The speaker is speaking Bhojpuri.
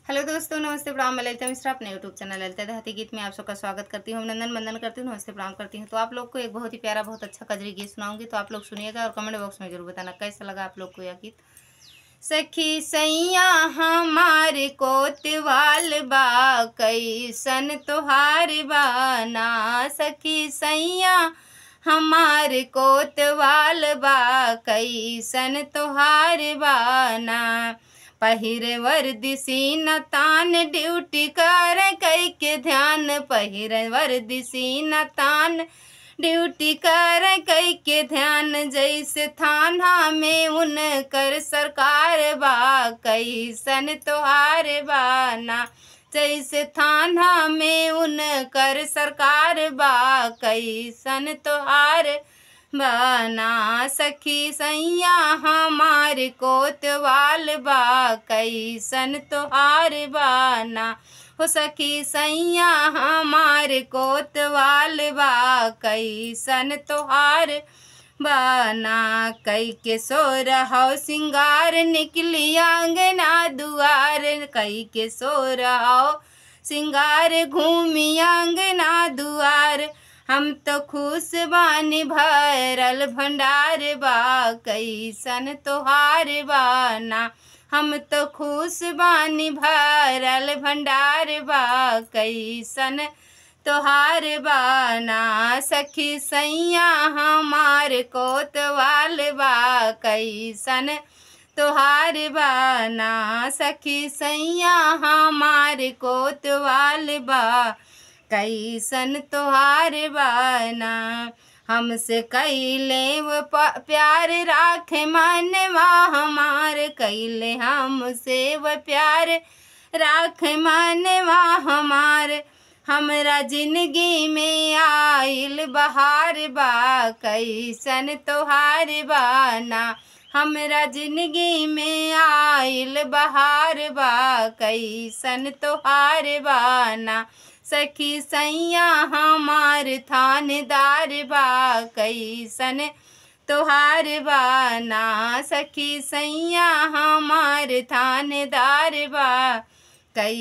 हेलो दोस्तों, नमस्ते प्रणाम। मैं ललिता मिश्रा अपने यूट्यूब चैनल ललिता देहाती गीत में आप सबका स्वागत करती हूँ। नंदन वंदन करती हूँ, नमस्ते प्रणाम करती हूँ। तो आप लोग को एक बहुत ही प्यारा, बहुत अच्छा कजरी गीत सुनाऊंगी, तो आप लोग सुनिएगा और कमेंट बॉक्स में जरूर बताना कैसा लगा आप लोग को यह गीत। सखी सैया हमारे कोतवाल बा, कैसन तोहार बाना। सखी सैया हमारे कोतवाल बा, कैसन तोहार बाना। पहिरे वर्दी सीना तान ड्यूटी कर कई के ध्यान। पहिरे वर्दी सीना तान ड्यूटी कर कई के ध्यान। जैसे थाना में उनकर सरकार बा, कैसन तोहार बाना। जैसे थाना में उनकर सरकार बा, कैसन तोहार बाना। सखी सैया हमारे कोतवाल बा, कैसन तोहार बाना। हो सखी सैया हमारे कोतवाल बा, कैसन तोहार बाना। कई के सोरहौ सिंगार निकली आंगना दुआर। कई के सोरहौ सिंगार घूमी आंगना दुआर। हम तो खुश बानी भरल भंडार बा, कैसन तोहार बाना। हम तो खुश बानी भरल भंडार बा, कैसन तोहार बाना। सखी सैया हमार कोतवाल बा, कैसन तोहार बाना। सखी सैया हमार कोतवाल बा, कैसन तोहार बाना। हमसे कैले वो प्यार राखे मनवा हमार। कैले हमसे वो प्यार राखे मनवा हमार। हमरा जिंदगी में आइल बहार बा, कैसन तोहार बाना। हमरा जिंदगी में आइल बहार बा, कैसन तोहार बाना। सखी सैया हमार थानेदार बा, कैसन तोहार बाना। सखी सैया हमार थानेदार बा, कै